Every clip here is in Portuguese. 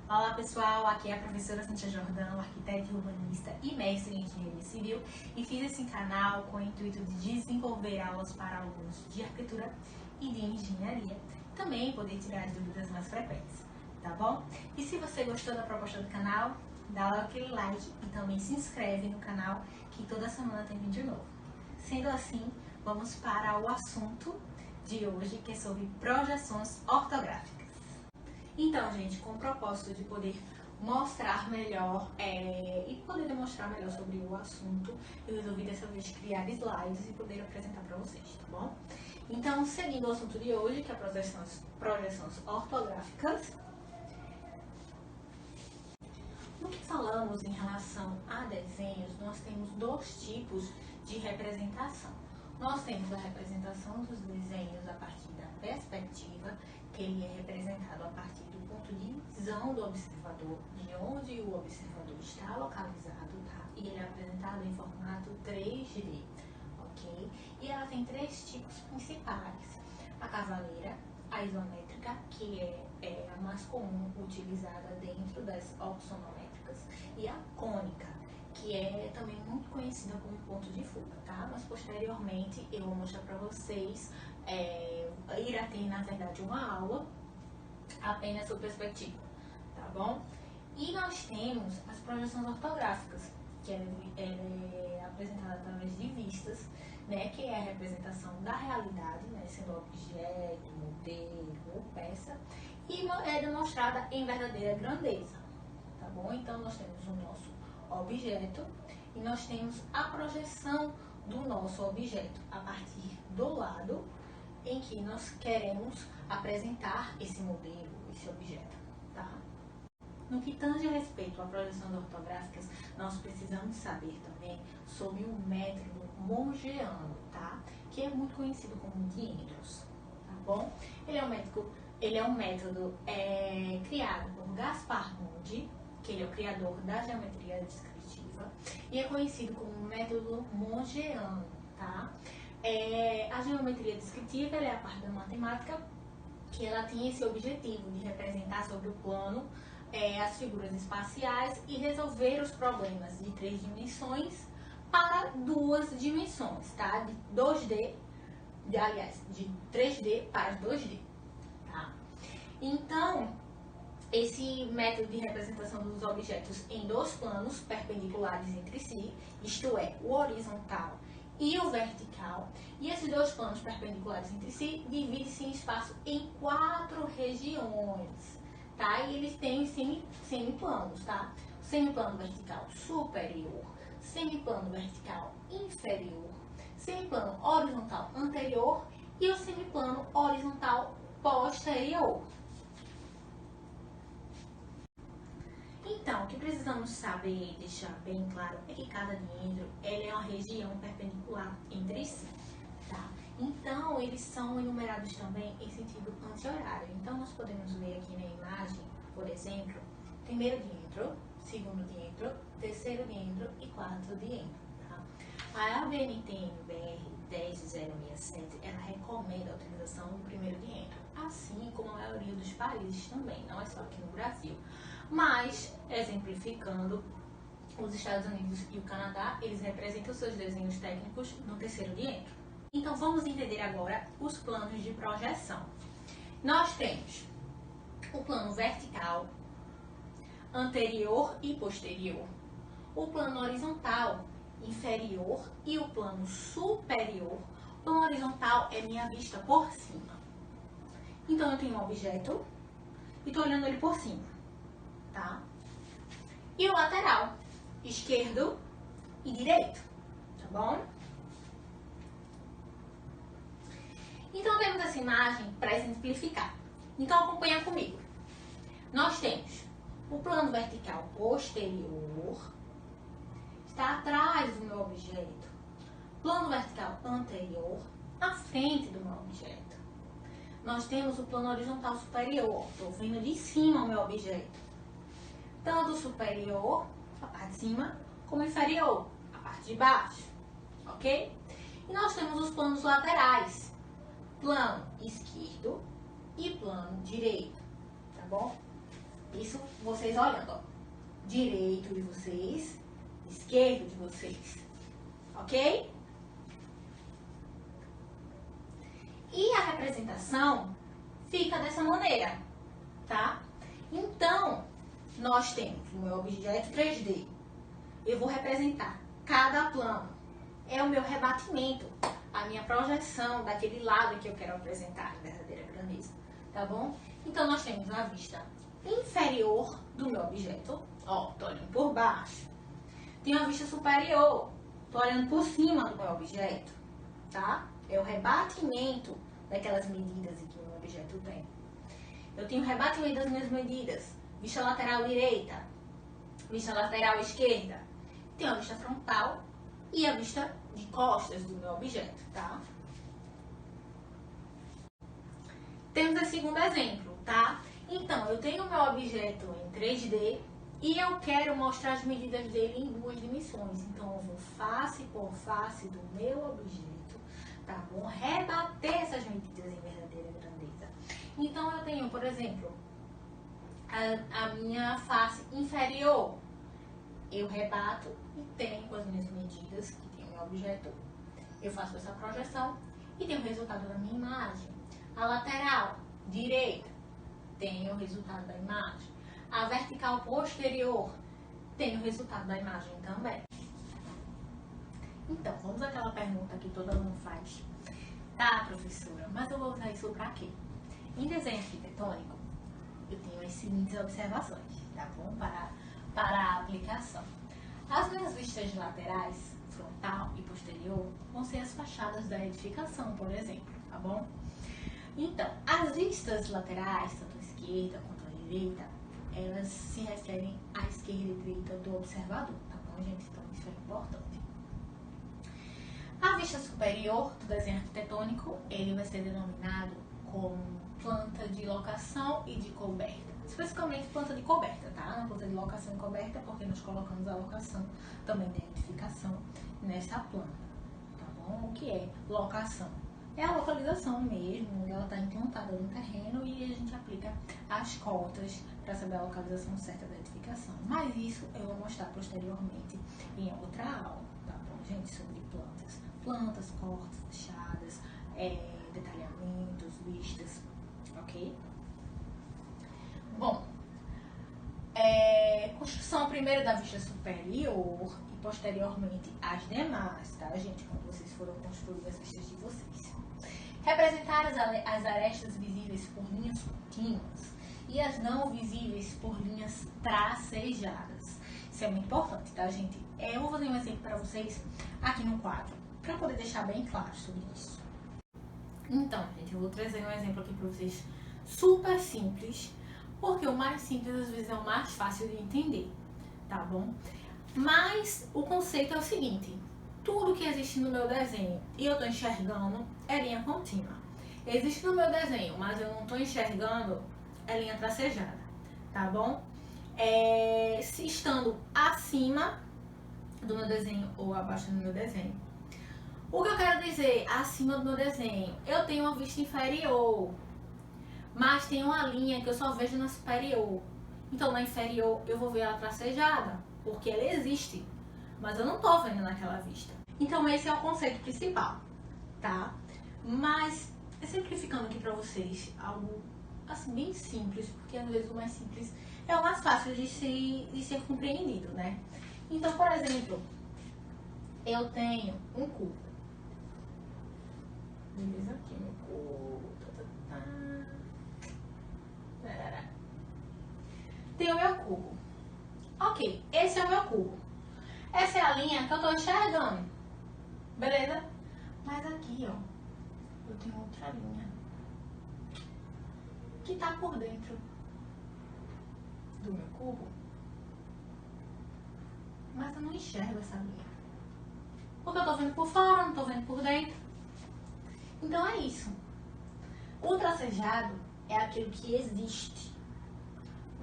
Olá pessoal, aqui é a professora Cíntia Jordão, arquiteta urbanista e mestre em engenharia civil, e fiz esse canal com o intuito de desenvolver aulas para alunos de arquitetura e de engenharia, também poder tirar as dúvidas mais frequentes, tá bom? E se você gostou da proposta do canal, dá logo aquele like e também se inscreve no canal, que toda semana tem vídeo novo. Sendo assim, vamos para o assunto de hoje, que é sobre projeções ortográficas. Então, gente, com o propósito de poder mostrar melhor e poder demonstrar melhor sobre o assunto, eu resolvi dessa vez criar slides e poder apresentar para vocês, tá bom? Então, seguindo o assunto de hoje, que é projeções ortográficas, no que falamos em relação a desenhos, nós temos dois tipos de representação. Nós temos a representação dos desenhos a partir da perspectiva, que ele é representado a partir do ponto de visão do observador, de onde o observador está localizado, tá? E ele é apresentado em formato 3D, ok? E ela tem três tipos principais: a cavaleira, a isométrica, que é a mais comum utilizada dentro das ortonométricas, e a cônica, que é também muito conhecida como ponto de fuga, tá? Mas posteriormente eu vou mostrar para vocês, irá ter na verdade uma aula apenas sobre perspectiva, tá bom? E nós temos as projeções ortográficas, que ela é apresentada através de vistas, né, que é a representação da realidade, né, sendo objeto, modelo ou peça, e é demonstrada em verdadeira grandeza, tá bom? Então nós temos o nosso objeto e nós temos a projeção do nosso objeto a partir do lado em que nós queremos apresentar esse modelo, esse objeto, tá? No que tange a respeito a projeções ortográficas, nós precisamos saber também sobre o método mongeano, tá? Que é muito conhecido como Diendros, tá bom? Ele é um método criado por Gaspar Monge, que ele é o criador da geometria descritiva, e é conhecido como método mongeano, tá? A geometria descritiva é a parte da matemática que ela tem esse objetivo de representar sobre o plano as figuras espaciais e resolver os problemas de 3 dimensões para 2 dimensões, tá? De 2D, de 3D para 2D, tá? Então, esse método de representação dos objetos em 2 planos perpendiculares entre si, isto é, o horizontal e o vertical, e esses 2 planos perpendiculares entre si dividem-se em espaço em 4 regiões, tá? E eles têm semiplanos, tá? Semiplano vertical superior, semiplano vertical inferior, semiplano horizontal anterior e o semiplano horizontal posterior. Então, o que precisamos saber e deixar bem claro é que cada diêdro é uma região perpendicular entre si, tá? Então, eles são enumerados também em sentido anti-horário. Então, nós podemos ver aqui na imagem, por exemplo, primeiro diêdro, segundo diêdro, terceiro diêdro e quarto diêdro, tá? A ABNT-NBR 10067, ela recomenda a utilização do primeiro diêdro, assim como a maioria dos países também, não é só aqui no Brasil. Mas, exemplificando, os Estados Unidos e o Canadá, eles representam seus desenhos técnicos no terceiro diêdro. Então, vamos entender agora os planos de projeção. Nós temos o plano vertical, anterior e posterior, o plano horizontal, inferior e o plano superior. O plano horizontal é minha vista por cima. Então, eu tenho um objeto e estou olhando ele por cima, tá? E o lateral, esquerdo e direito, tá bom? Então, temos essa imagem para exemplificar. Então, acompanha comigo. Nós temos o plano vertical posterior, está atrás do meu objeto. Plano vertical anterior, à frente do meu objeto. Nós temos o plano horizontal superior, estou vendo de cima o meu objeto. Tanto superior, a parte de cima, como inferior, a parte de baixo, ok? E nós temos os planos laterais, plano esquerdo e plano direito, tá bom? Isso vocês olhando, ó. Direito de vocês, esquerdo de vocês. Ok? E a representação fica dessa maneira, tá? Então, nós temos o meu objeto 3D. Eu vou representar cada plano. É o meu rebatimento, a minha projeção daquele lado que eu quero apresentar em verdadeira grandeza, tá bom? Então, nós temos a vista inferior do meu objeto. Ó, tô olhando por baixo. Tenho a vista superior. Tô olhando por cima do meu objeto, tá? É o rebatimento daquelas medidas que o meu objeto tem. Eu tenho o rebatimento das minhas medidas. Vista lateral direita, vista lateral esquerda. Tenho a vista frontal e a vista de costas do meu objeto, tá? Temos o segundo exemplo, tá? Então, eu tenho o meu objeto em 3D e eu quero mostrar as medidas dele em duas dimensões. Então, eu vou face por face do meu objeto, tá bom? Rebater essas medidas em verdadeira grandeza. Então, eu tenho, por exemplo, a minha face inferior. Eu rebato e tenho com as minhas medidas, que tem o meu objeto. Eu faço essa projeção e tenho o resultado da minha imagem. A lateral direita, tenho o resultado da imagem. A vertical posterior, tenho o resultado da imagem também. Então, vamos àquela pergunta que todo mundo faz. Tá, professora, mas eu vou usar isso para quê? Em desenho arquitetônico, eu tenho as seguintes observações, tá bom? Para a aplicação. As minhas vistas laterais, frontal e posterior, vão ser as fachadas da edificação, por exemplo, tá bom? Então, as vistas laterais, tanto a esquerda quanto a direita, elas se referem à esquerda e direita do observador, tá bom, gente? Então, isso é importante. A vista superior do desenho arquitetônico, ele vai ser denominado como planta de locação e de coberta. Especificamente planta de coberta, tá? Na planta de locação e coberta, porque nós colocamos a locação também da edificação nessa planta, tá bom? O que é locação? É a localização mesmo, onde ela está implantada no terreno e a gente aplica as cotas para saber a localização certa da edificação. Mas isso eu vou mostrar posteriormente em outra aula, tá bom, gente? Sobre plantas. Plantas, cortes, fechadas, detalhamentos, vistas, ok? Bom, construção primeiro da vista superior e posteriormente as demais, tá, gente? Quando vocês foram construir as vistas de vocês. Representar as arestas visíveis por linhas contínuas e as não visíveis por linhas tracejadas. Isso é muito importante, tá, gente? Eu vou fazer um exemplo para vocês aqui no quadro, para poder deixar bem claro sobre isso. Então, gente, eu vou trazer um exemplo aqui para vocês super simples, porque o mais simples às vezes é o mais fácil de entender, tá bom? Mas o conceito é o seguinte: tudo que existe no meu desenho e eu estou enxergando é linha contínua. Existe no meu desenho, mas eu não estou enxergando, é linha tracejada, tá bom? Se estando acima do meu desenho ou abaixo do meu desenho. O que eu quero dizer, acima do meu desenho, eu tenho uma vista inferior, mas tem uma linha que eu só vejo na superior. Então, na inferior, eu vou ver ela tracejada, porque ela existe, mas eu não tô vendo naquela vista. Então, esse é o conceito principal, tá? Mas, simplificando aqui pra vocês, algo assim, bem simples, porque às vezes o mais simples é o mais fácil de ser compreendido, né? Então, por exemplo, eu tenho um cubo. Beleza? Aqui, meu cubo. Tem o meu cubo. Ok, esse é o meu cubo. Essa é a linha que eu tô enxergando. Beleza? Mas aqui, ó, eu tenho outra linha que tá por dentro do meu cubo. Mas eu não enxergo essa linha. Porque eu tô vendo por fora, não tô vendo por dentro. Então é isso. O tracejado é aquilo que existe,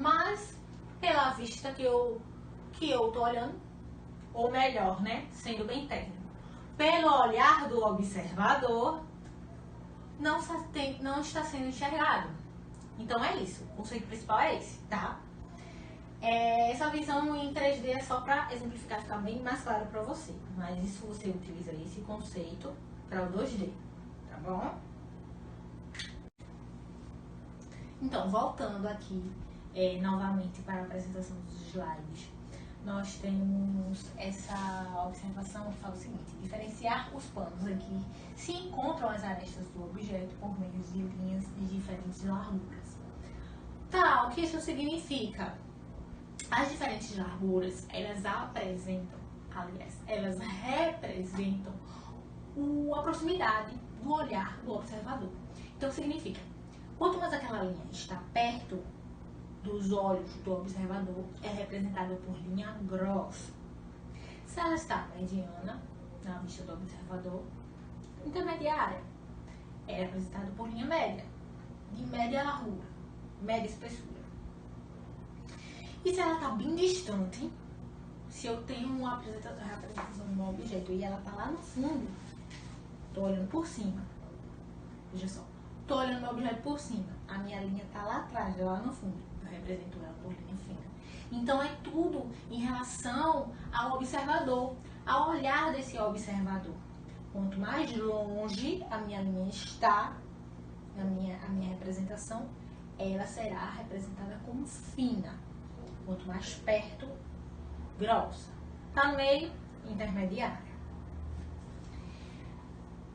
mas pela vista que eu tô olhando, ou melhor, né, sendo bem técnico, pelo olhar do observador, não está sendo enxergado. Então é isso, o conceito principal é esse, tá? Essa visão em 3D é só para exemplificar, ficar bem mais claro para você. Mas isso você utiliza esse conceito para o 2D, tá bom? Então, voltando aqui novamente para a apresentação dos slides, nós temos essa observação que fala o seguinte: diferenciar os planos aqui se encontram as arestas do objeto por meio de linhas de diferentes larguras. Tá, o que isso significa? As diferentes larguras, elas apresentam, aliás, elas representam a proximidade do olhar do observador. Então, significa, quanto mais aquela linha está perto dos olhos do observador, é representada por linha grossa. Se ela está mediana, na vista do observador, intermediária, é representada por linha média, de média largura, média espessura. E se ela está bem distante, se eu tenho uma representação de um objeto e ela está lá no fundo, estou olhando por cima. Veja só, estou olhando meu objeto por cima, a minha linha está lá atrás, lá no fundo, eu represento ela por linha fina. Então é tudo em relação ao observador, ao olhar desse observador. Quanto mais longe a minha linha está, a minha representação, ela será representada como fina. Quanto mais perto, grossa. Tá no meio, intermediária.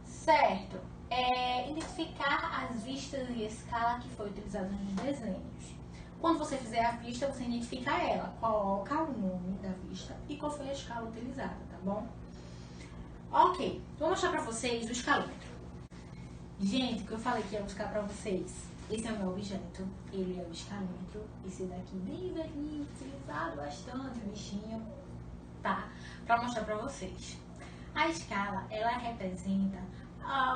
Certo. Identificar as vistas e escala que foi utilizada nos desenhos. Quando você fizer a vista, você identifica ela, coloca o nome da vista e qual foi a escala utilizada, tá bom? Ok, vou mostrar pra vocês o escalômetro. Gente, o que eu falei que ia buscar pra vocês. Esse é o meu objeto, ele é o escalômetro. Esse daqui bem velhinho, utilizado bastante, bichinho, tá? Pra mostrar pra vocês. A escala, ela representa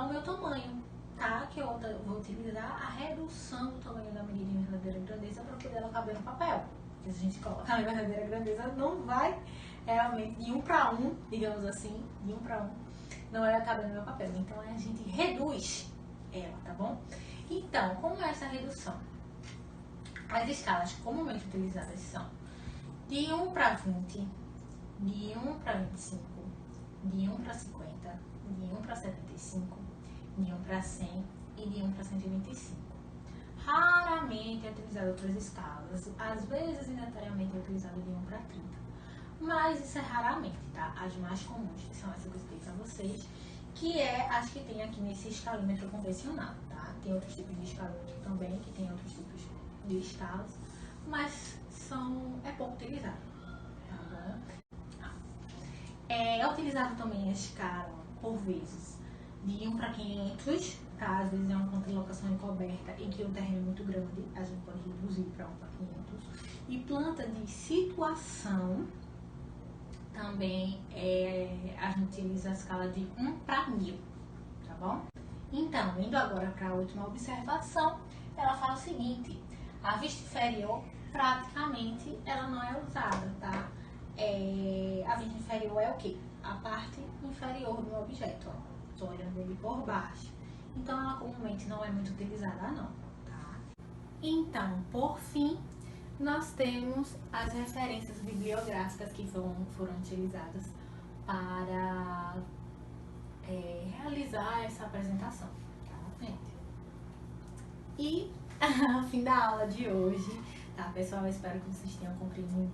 o meu tamanho, tá? Que eu vou utilizar a redução do tamanho da medida em verdadeira grandeza para poder ela caber no papel. Porque se a gente colocar na verdadeira grandeza, não vai realmente de 1 para 1, digamos assim, de 1 para 1, não vai caber no meu papel. Então a gente reduz ela, tá bom? Então, como é essa redução? As escalas comumente utilizadas são de 1 para 20, de 1 para 25, de 1 para 50, de 1 para 75, de 1 para 100 e de 1 para 125. Raramente é utilizado outras escalas, às vezes, aleatoriamente, é utilizado de 1 para 30. Mas isso é raramente, tá? As mais comuns são essas que eu expliquei para vocês, que é as que tem aqui nesse escalômetro convencional, tá? Tem outros tipos de escalômetro também, que tem outros tipos de escalas, mas é pouco utilizado, tá bom? É utilizado também a escala, por vezes, de 1 para 500, tá? Às vezes é uma contralocação encoberta em que o terreno é muito grande, a gente pode reduzir para 1 para 500. E planta de situação, também a gente utiliza a escala de 1 para 1000, tá bom? Então, indo agora para a última observação, ela fala o seguinte: a vista inferior, praticamente, ela não é usada, tá? A vista inferior é o quê? A parte inferior do objeto, ó. Estou olhando ele por baixo. Então, ela comumente não é muito utilizada, não, tá? Então, por fim, nós temos as referências bibliográficas que foram utilizadas para realizar essa apresentação, tá, gente? E ao fim da aula de hoje, tá, pessoal? Eu espero que vocês tenham compreendido,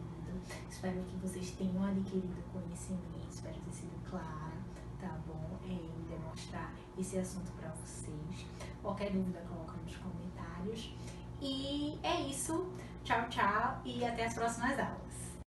espero que vocês tenham adquirido conhecimento, espero ter sido clara, tá bom? Em demonstrar esse assunto para vocês. Qualquer dúvida, coloca nos comentários. E é isso. Tchau, tchau e até as próximas aulas.